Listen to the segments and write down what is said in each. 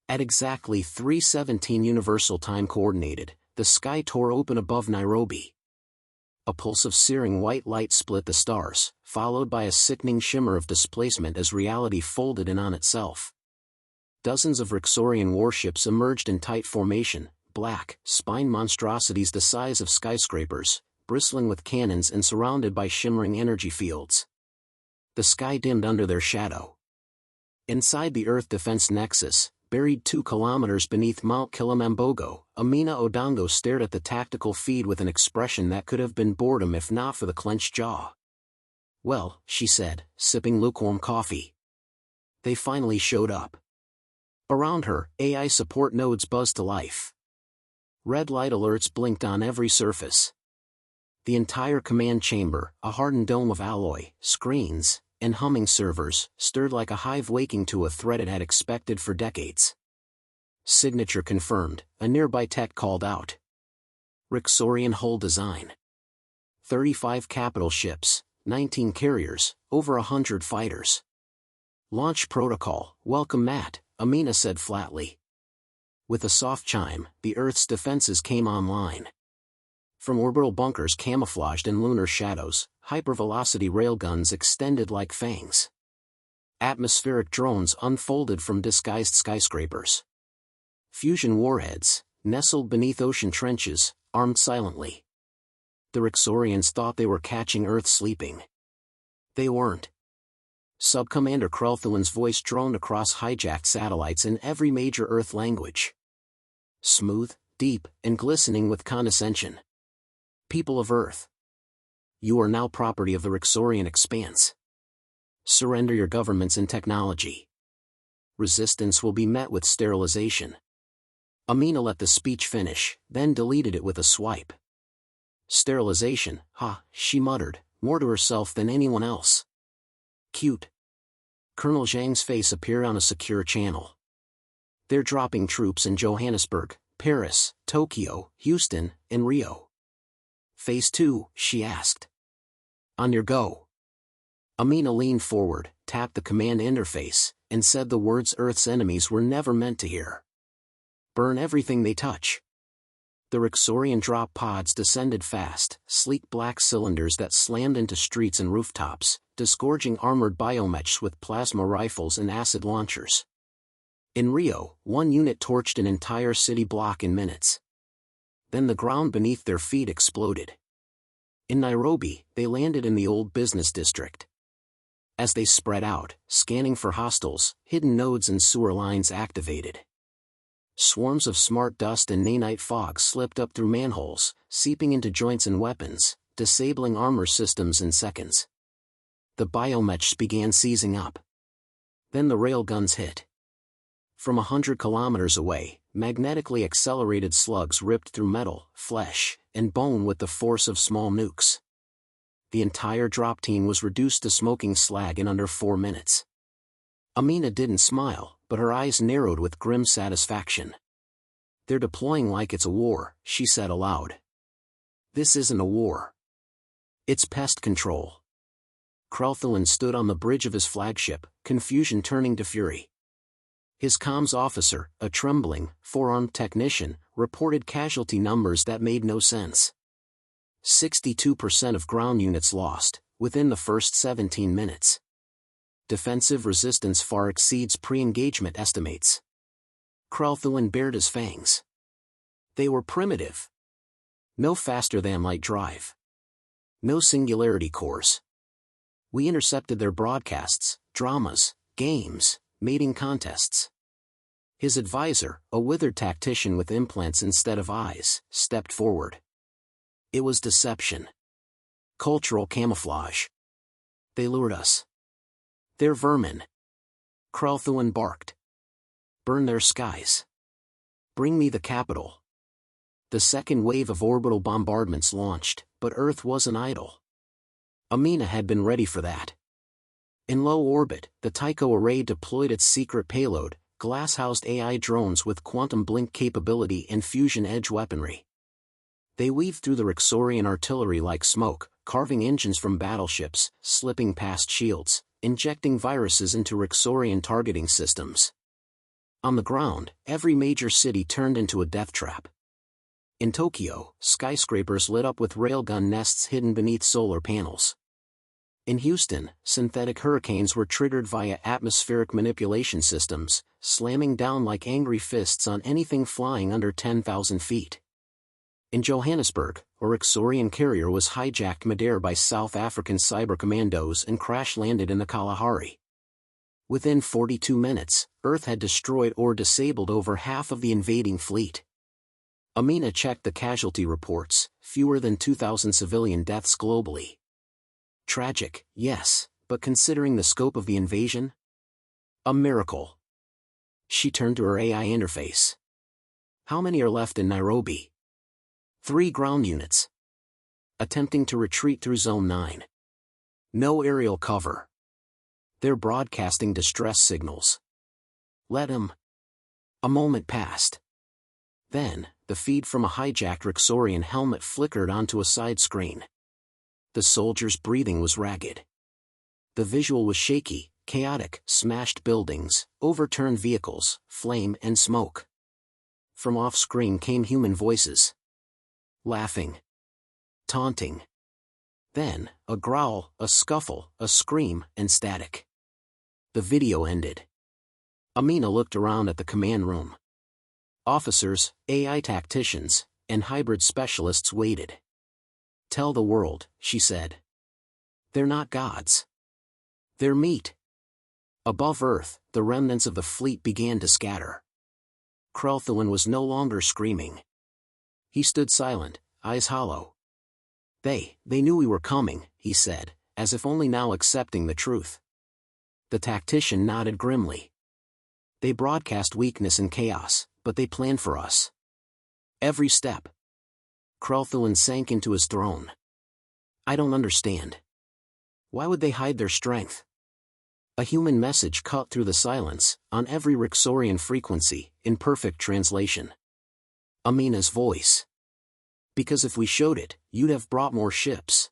At exactly 3:17 Universal Time Coordinated, the sky tore open above Nairobi. A pulse of searing white light split the stars, followed by a sickening shimmer of displacement as reality folded in on itself. Dozens of Rixorian warships emerged in tight formation, black, spine monstrosities the size of skyscrapers, bristling with cannons and surrounded by shimmering energy fields. The sky dimmed under their shadow. Inside the Earth Defense Nexus, buried 2 kilometers beneath Mount Kilimambogo, Amina Odongo stared at the tactical feed with an expression that could have been boredom if not for the clenched jaw. "Well," she said, sipping lukewarm coffee. "They finally showed up." Around her, AI support nodes buzzed to life. Red light alerts blinked on every surface. The entire command chamber, a hardened dome of alloy, screens, and humming servers, stirred like a hive waking to a threat it had expected for decades. "Signature confirmed," a nearby tech called out. Rixorian hull design. 35 capital ships, 19 carriers, over 100 fighters. "Launch protocol, welcome Matt," Amina said flatly. With a soft chime, the Earth's defenses came online. From orbital bunkers camouflaged in lunar shadows, hypervelocity railguns extended like fangs. Atmospheric drones unfolded from disguised skyscrapers. Fusion warheads, nestled beneath ocean trenches, armed silently. The Rixorians thought they were catching Earth sleeping. They weren't. Subcommander Krelthuan's voice droned across hijacked satellites in every major Earth language. Smooth, deep, and glistening with condescension. "People of Earth. You are now property of the Rixorian expanse. Surrender your governments and technology. Resistance will be met with sterilization." Amina let the speech finish, then deleted it with a swipe. "Sterilization, huh," she muttered, more to herself than anyone else. "Cute." Colonel Zhang's face appeared on a secure channel. "They're dropping troops in Johannesburg, Paris, Tokyo, Houston, and Rio." "Phase 2, she asked. "On your go." Amina leaned forward, tapped the command interface, and said the words Earth's enemies were never meant to hear. "Burn everything they touch." The Rixorian drop pods descended fast, sleek black cylinders that slammed into streets and rooftops, disgorging armored biomechs with plasma rifles and acid launchers. In Rio, one unit torched an entire city block in minutes. Then the ground beneath their feet exploded. In Nairobi, they landed in the old business district. As they spread out, scanning for hostiles, hidden nodes and sewer lines activated. Swarms of smart dust and nanite fog slipped up through manholes, seeping into joints and weapons, disabling armor systems in seconds. The biomechs began seizing up. Then the railguns hit. From 100 kilometers away, magnetically accelerated slugs ripped through metal, flesh, and bone with the force of small nukes. The entire drop team was reduced to smoking slag in under 4 minutes. Amina didn't smile, but her eyes narrowed with grim satisfaction. "They're deploying like it's a war," she said aloud. "This isn't a war. It's pest control." Krelthuan stood on the bridge of his flagship, confusion turning to fury. His comms officer, a trembling, four-armed technician, reported casualty numbers that made no sense. 62% of ground units lost, within the first 17 minutes. Defensive resistance far exceeds pre-engagement estimates. Krelthuan bared his fangs. They were primitive. No faster-than-light drive. No singularity cores. We intercepted their broadcasts, dramas, games, mating contests. His advisor, a withered tactician with implants instead of eyes, stepped forward. It was deception. Cultural camouflage. They lured us. They're vermin. Krelthuan barked. Burn their skies. Bring me the capital. The second wave of orbital bombardments launched, but Earth wasn't idle. Amina had been ready for that. In low orbit, the Tycho array deployed its secret payload, glass-housed AI drones with quantum blink capability and fusion-edge weaponry. They weaved through the Rixorian artillery like smoke, carving engines from battleships, slipping past shields, injecting viruses into Rixorian targeting systems. On the ground, every major city turned into a death trap. In Tokyo, skyscrapers lit up with railgun nests hidden beneath solar panels. In Houston, synthetic hurricanes were triggered via atmospheric manipulation systems, slamming down like angry fists on anything flying under 10,000 feet. In Johannesburg, a Rixorian carrier was hijacked midair by South African cyber commandos and crash-landed in the Kalahari. Within 42 minutes, Earth had destroyed or disabled over half of the invading fleet. Amina checked the casualty reports, fewer than 2,000 civilian deaths globally. Tragic, yes, but considering the scope of the invasion? A miracle. She turned to her AI interface. How many are left in Nairobi? 3 ground units. Attempting to retreat through Zone 9. No aerial cover. They're broadcasting distress signals. Let 'em. A moment passed. Then, the feed from a hijacked Rixorian helmet flickered onto a side screen. The soldier's breathing was ragged. The visual was shaky, chaotic, smashed buildings, overturned vehicles, flame and smoke. From off-screen came human voices. Laughing. Taunting. Then, a growl, a scuffle, a scream, and static. The video ended. Amina looked around at the command room. Officers, AI tacticians, and hybrid specialists waited. Tell the world, she said. They're not gods. They're meat. Above Earth, the remnants of the fleet began to scatter. Krelthuin was no longer screaming. He stood silent, eyes hollow. They knew we were coming, he said, as if only now accepting the truth. The tactician nodded grimly. They broadcast weakness and chaos, but they planned for us. Every step. Krelthuin sank into his throne. I don't understand. Why would they hide their strength? A human message cut through the silence, on every Rixorian frequency, in perfect translation. Amina's voice. Because if we showed it, you'd have brought more ships.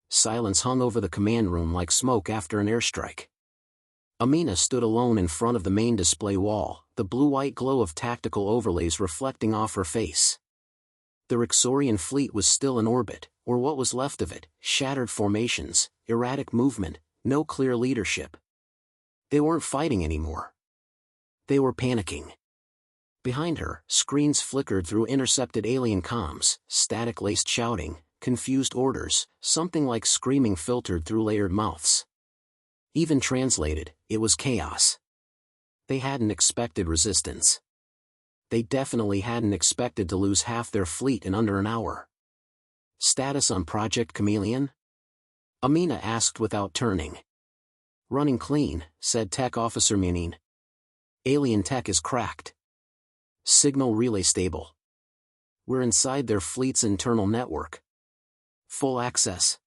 Silence hung over the command room like smoke after an airstrike. Amina stood alone in front of the main display wall, the blue-white glow of tactical overlays reflecting off her face. The Rixorian fleet was still in orbit, or what was left of it, shattered formations, erratic movement, no clear leadership. They weren't fighting anymore. They were panicking. Behind her, screens flickered through intercepted alien comms, static-laced shouting, confused orders, something like screaming filtered through layered mouths. Even translated, it was chaos. They hadn't expected resistance. They definitely hadn't expected to lose half their fleet in under an hour. Status on Project Chameleon? Amina asked without turning. Running clean, said Tech Officer Munin. Alien tech is cracked. Signal relay stable. We're inside their fleet's internal network. Full access.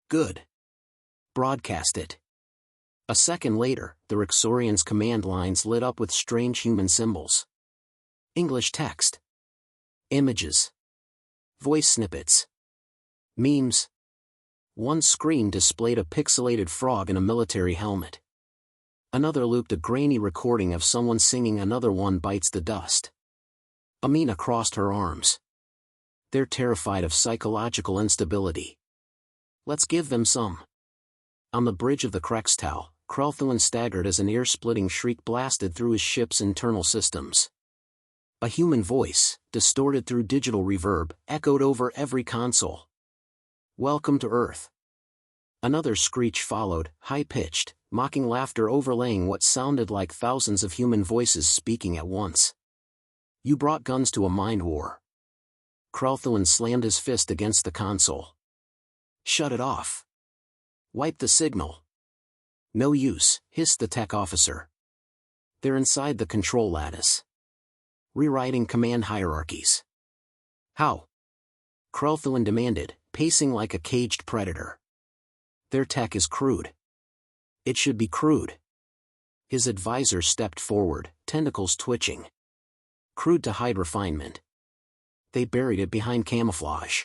Good. Broadcast it. A second later, the Rixorians' command lines lit up with strange human symbols. English text. Images. Voice snippets. Memes. One screen displayed a pixelated frog in a military helmet. Another looped a grainy recording of someone singing "Another One Bites the Dust." Amina crossed her arms. They're terrified of psychological instability. Let's give them some. On the bridge of the Krextal, Krelthuin staggered as an ear-splitting shriek blasted through his ship's internal systems. A human voice, distorted through digital reverb, echoed over every console. Welcome to Earth. Another screech followed, high-pitched, mocking laughter overlaying what sounded like thousands of human voices speaking at once. You brought guns to a mind war. Krelthuin slammed his fist against the console. Shut it off. Wipe the signal. No use, hissed the tech officer. They're inside the control lattice. Rewriting command hierarchies. How? Krelthuin demanded, pacing like a caged predator. Their tech is crude. It should be crude. His advisor stepped forward, tentacles twitching. Crude to hide refinement. They buried it behind camouflage.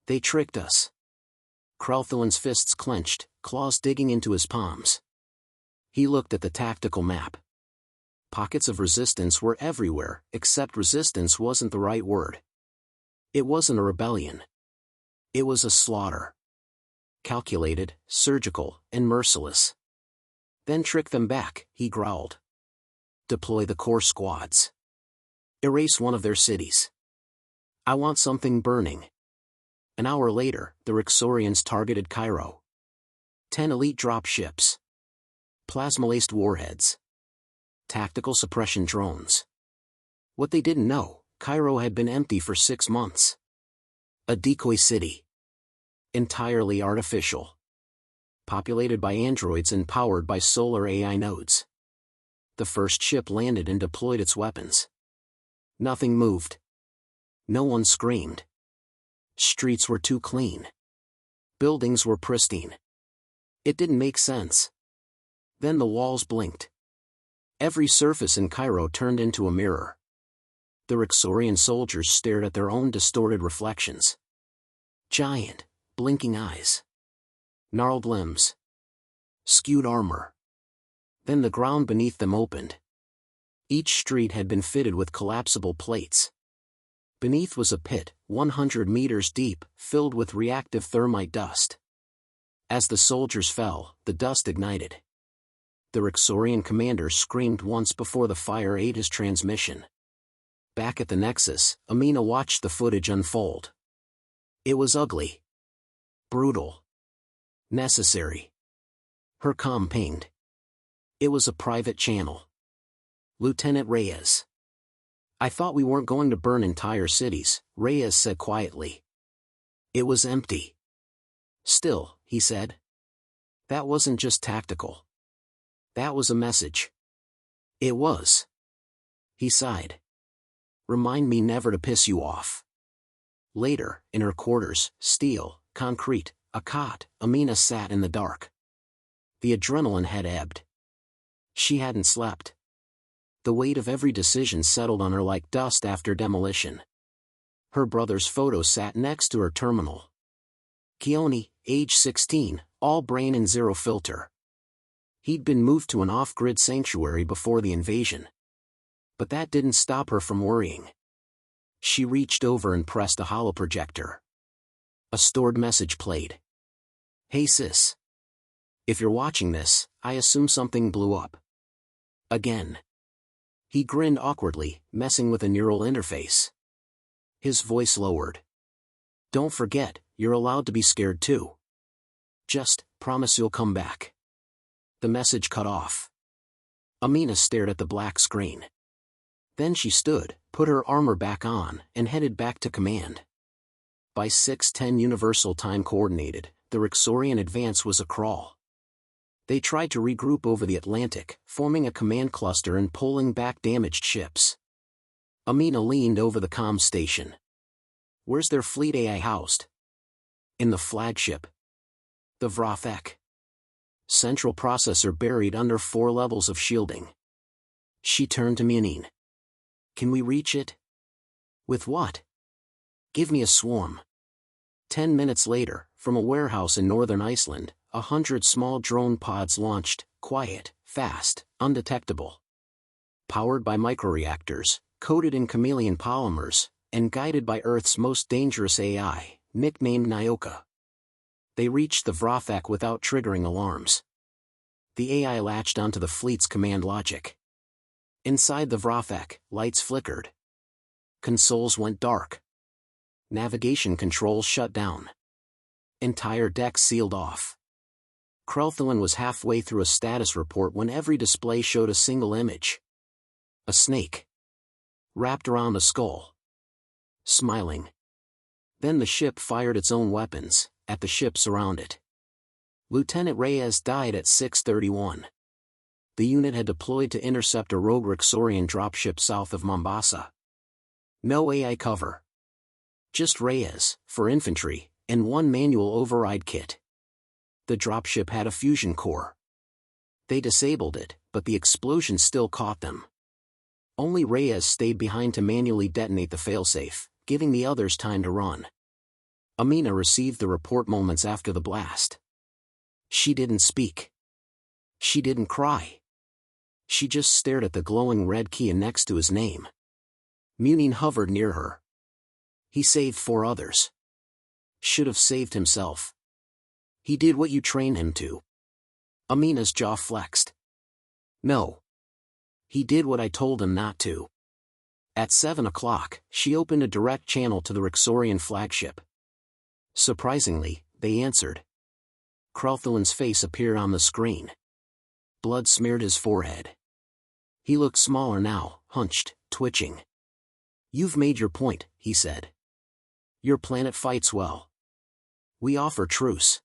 They tricked us. Krelthuin's fists clenched, claws digging into his palms. He looked at the tactical map. Pockets of resistance were everywhere, except resistance wasn't the right word. It wasn't a rebellion. It was a slaughter. Calculated, surgical, and merciless. Then trick them back, he growled. Deploy the core squads. Erase one of their cities. I want something burning. An hour later, the Rixorians targeted Cairo. 10 elite drop ships. Plasma-laced warheads. Tactical suppression drones. What they didn't know, Cairo had been empty for 6 months. A decoy city. Entirely artificial. Populated by androids and powered by solar AI nodes. The first ship landed and deployed its weapons. Nothing moved. No one screamed. Streets were too clean. Buildings were pristine. It didn't make sense. Then the walls blinked. Every surface in Cairo turned into a mirror. The Rixorian soldiers stared at their own distorted reflections. Giant, blinking eyes. Gnarled limbs. Skewed armor. Then the ground beneath them opened. Each street had been fitted with collapsible plates. Beneath was a pit, 100 meters deep, filled with reactive thermite dust. As the soldiers fell, the dust ignited. The Rixorian commander screamed once before the fire ate his transmission. Back at the Nexus, Amina watched the footage unfold. It was ugly. Brutal. Necessary. Her comm pinged. It was a private channel. Lieutenant Reyes. I thought we weren't going to burn entire cities, Reyes said quietly. It was empty. Still, he said. That wasn't just tactical. That was a message. It was. He sighed. Remind me never to piss you off. Later, in her quarters, steel, concrete, a cot, Amina sat in the dark. The adrenaline had ebbed. She hadn't slept. The weight of every decision settled on her like dust after demolition. Her brother's photo sat next to her terminal. Keone, age 16, all brain and zero filter. He'd been moved to an off-grid sanctuary before the invasion. But that didn't stop her from worrying. She reached over and pressed a holoprojector. A stored message played. Hey sis. If you're watching this, I assume something blew up. Again. He grinned awkwardly, messing with a neural interface. His voice lowered. Don't forget, you're allowed to be scared too. Just, promise you'll come back. The message cut off. Amina stared at the black screen. Then she stood, put her armor back on, and headed back to command. By 6:10 Universal Time Coordinated, the Rixorian advance was a crawl. They tried to regroup over the Atlantic, forming a command cluster and pulling back damaged ships. Amina leaned over the comm station. Where's their fleet AI housed? In the flagship. The Vrothek. Central processor buried under 4 levels of shielding. She turned to Mianin. Can we reach it? With what? Give me a swarm. 10 minutes later, from a warehouse in northern Iceland, 100 small drone pods launched, quiet, fast, undetectable. Powered by microreactors, coated in chameleon polymers, and guided by Earth's most dangerous AI, nicknamed Nyoka. They reached the Vrothek without triggering alarms. The AI latched onto the fleet's command logic. Inside the Vrothek, lights flickered. Consoles went dark. Navigation controls shut down. Entire decks sealed off. Krelthuin was halfway through a status report when every display showed a single image. A snake. Wrapped around a skull. Smiling. Then the ship fired its own weapons, at the ships around it. Lieutenant Reyes died at 6:31. The unit had deployed to intercept a rogue Rixorian dropship south of Mombasa. No AI cover. Just Reyes, for infantry, and 1 manual override kit. The dropship had a fusion core. They disabled it, but the explosion still caught them. Only Reyes stayed behind to manually detonate the failsafe, giving the others time to run. Amina received the report moments after the blast. She didn't speak. She didn't cry. She just stared at the glowing red key next to his name. Munin hovered near her. He saved 4 others. Should have saved himself. He did what you trained him to. Amina's jaw flexed. No. He did what I told him not to. At 7 o'clock, she opened a direct channel to the Rixorian flagship. Surprisingly, they answered. Crowtholin's face appeared on the screen. Blood smeared his forehead. He looked smaller now, hunched, twitching. You've made your point, he said. Your planet fights well. We offer truce.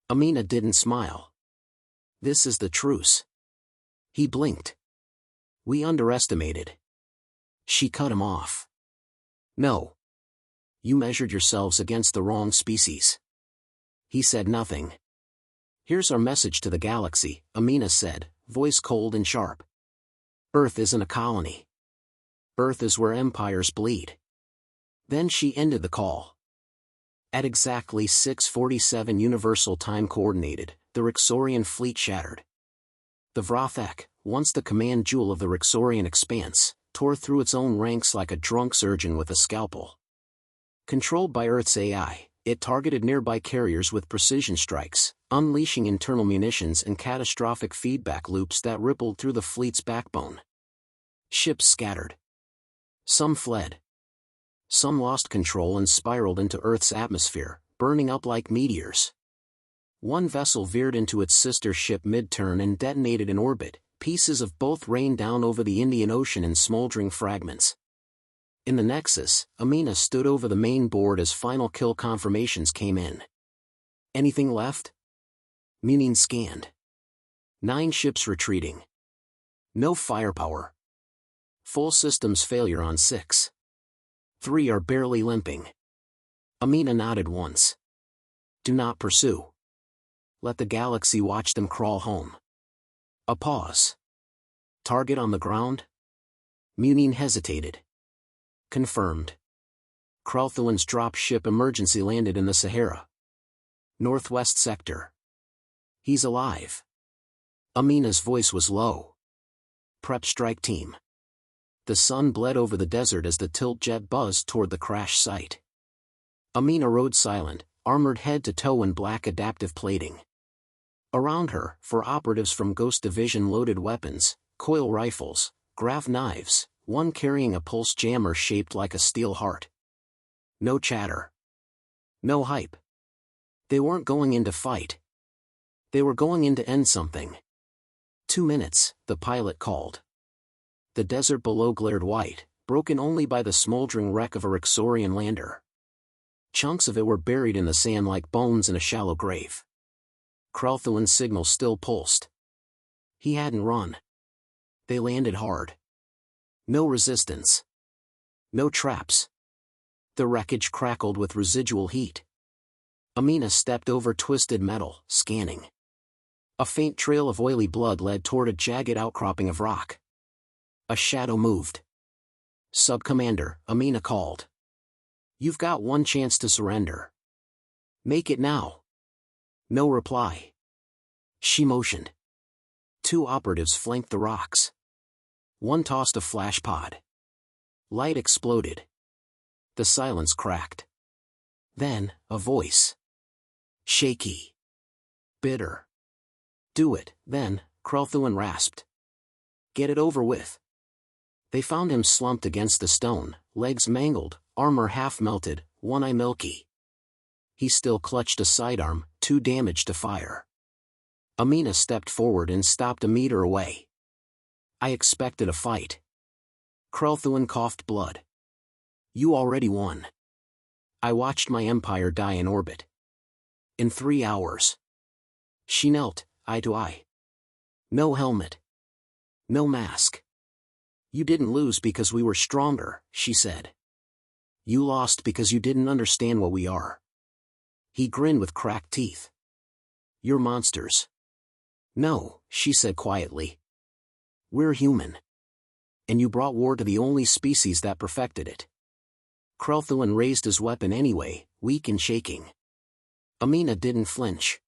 Amina didn't smile. This is the truce. He blinked. We underestimated. She cut him off. No. You measured yourselves against the wrong species. He said nothing. Here's our message to the galaxy, Amina said, voice cold and sharp. Earth isn't a colony. Earth is where empires bleed. Then she ended the call. At exactly 6:47 Universal Time Coordinated, the Rixorian fleet shattered. The Vrothek, once the command jewel of the Rixorian expanse, tore through its own ranks like a drunk surgeon with a scalpel. Controlled by Earth's AI, it targeted nearby carriers with precision strikes, unleashing internal munitions and catastrophic feedback loops that rippled through the fleet's backbone. Ships scattered. Some fled. Some lost control and spiraled into Earth's atmosphere, burning up like meteors. One vessel veered into its sister ship mid-turn and detonated in orbit. Pieces of both rained down over the Indian Ocean in smoldering fragments. In the Nexus, Amina stood over the main board as final kill confirmations came in. Anything left? Munin scanned. 9 ships retreating. No firepower. Full systems failure on 6. 3 are barely limping. Amina nodded once. Do not pursue. Let the galaxy watch them crawl home. A pause. Target on the ground? Munin hesitated. Confirmed. Crowtholin's drop ship emergency landed in the Sahara. Northwest sector. He's alive. Amina's voice was low. Prep strike team. The sun bled over the desert as the tilt jet buzzed toward the crash site. Amina rode silent, armored head to toe in black adaptive plating. Around her, 4 operatives from Ghost Division loaded weapons, coil rifles, grav knives, one carrying a pulse jammer shaped like a steel heart. No chatter. No hype. They weren't going in to fight. They were going in to end something. 2 minutes, the pilot called. The desert below glared white, broken only by the smoldering wreck of a Rixorian lander. Chunks of it were buried in the sand like bones in a shallow grave. Crowtholin's signal still pulsed. He hadn't run. They landed hard. No resistance. No traps. The wreckage crackled with residual heat. Amina stepped over twisted metal, scanning. A faint trail of oily blood led toward a jagged outcropping of rock. A shadow moved. Sub-Commander, Amina called. You've got one chance to surrender. Make it now. No reply. She motioned. 2 operatives flanked the rocks. One tossed a flash pod. Light exploded. The silence cracked. Then, a voice. Shaky. Bitter. Do it, then, Crowthowin rasped. Get it over with. They found him slumped against the stone, legs mangled, armor half melted, one eye milky. He still clutched a sidearm, too damaged to fire. Amina stepped forward and stopped a meter away. I expected a fight. Crowthowin coughed blood. You already won. I watched my empire die in orbit. In 3 hours. She knelt, eye to eye. No helmet. No mask. You didn't lose because we were stronger, she said. You lost because you didn't understand what we are. He grinned with cracked teeth. You're monsters. No, she said quietly. We're human. And you brought war to the only species that perfected it. Crowthowin raised his weapon anyway, weak and shaking. Amina didn't flinch.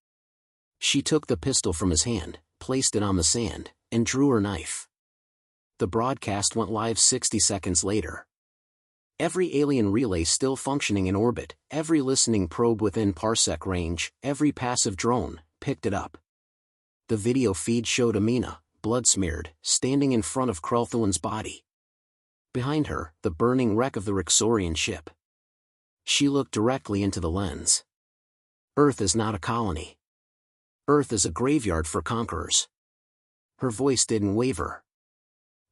She took the pistol from his hand, placed it on the sand, and drew her knife. The broadcast went live 60 seconds later. Every alien relay still functioning in orbit, every listening probe within parsec range, every passive drone, picked it up. The video feed showed Amina, blood-smeared, standing in front of Krelthuan's body. Behind her, the burning wreck of the Rixorian ship. She looked directly into the lens. Earth is not a colony. Earth is a graveyard for conquerors. Her voice didn't waver.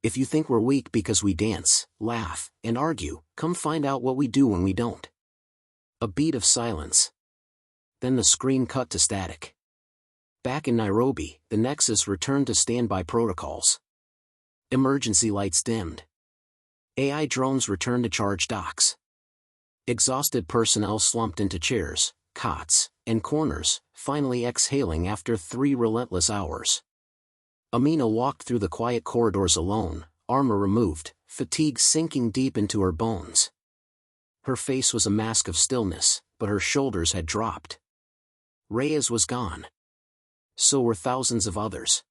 If you think we're weak because we dance, laugh, and argue, come find out what we do when we don't. A beat of silence. Then the screen cut to static. Back in Nairobi, the Nexus returned to standby protocols. Emergency lights dimmed. AI drones returned to charge docks. Exhausted personnel slumped into chairs, cots, and corners, finally exhaling after 3 relentless hours. Amina walked through the quiet corridors alone, armor removed, fatigue sinking deep into her bones. Her face was a mask of stillness, but her shoulders had dropped. Reyes was gone. So were thousands of others.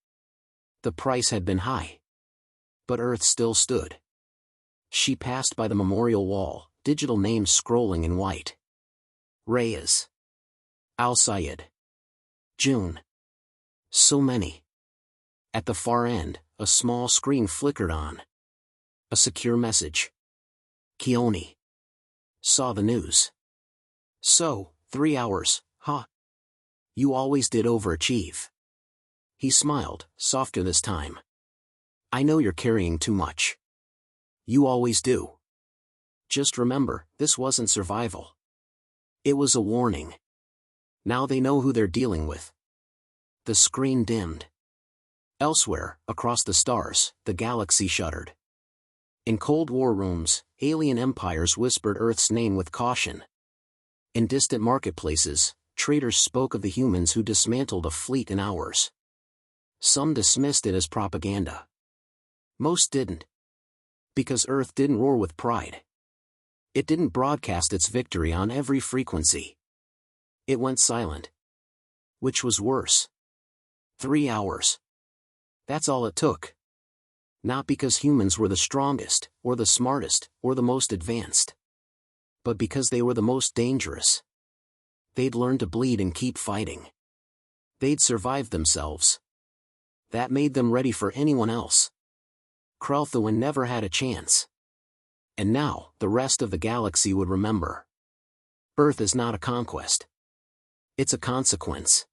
The price had been high. But Earth still stood. She passed by the memorial wall, digital names scrolling in white. Reyes. Al-Sayed. June. So many. At the far end, a small screen flickered on. A secure message. Keone. Saw the news. So, 3 hours, huh? You always did overachieve. He smiled, softer this time. I know you're carrying too much. You always do. Just remember, this wasn't survival. It was a warning. Now they know who they're dealing with. The screen dimmed. Elsewhere, across the stars, the galaxy shuddered. In Cold War rooms, alien empires whispered Earth's name with caution. In distant marketplaces, traders spoke of the humans who dismantled a fleet in hours. Some dismissed it as propaganda. Most didn't. Because Earth didn't roar with pride. It didn't broadcast its victory on every frequency. It went silent. Which was worse. 3 hours. That's all it took. Not because humans were the strongest, or the smartest, or the most advanced. But because they were the most dangerous. They'd learned to bleed and keep fighting. They'd survived themselves. That made them ready for anyone else. Krelthuan never had a chance. And now, the rest of the galaxy would remember. Earth is not a conquest. It's a consequence.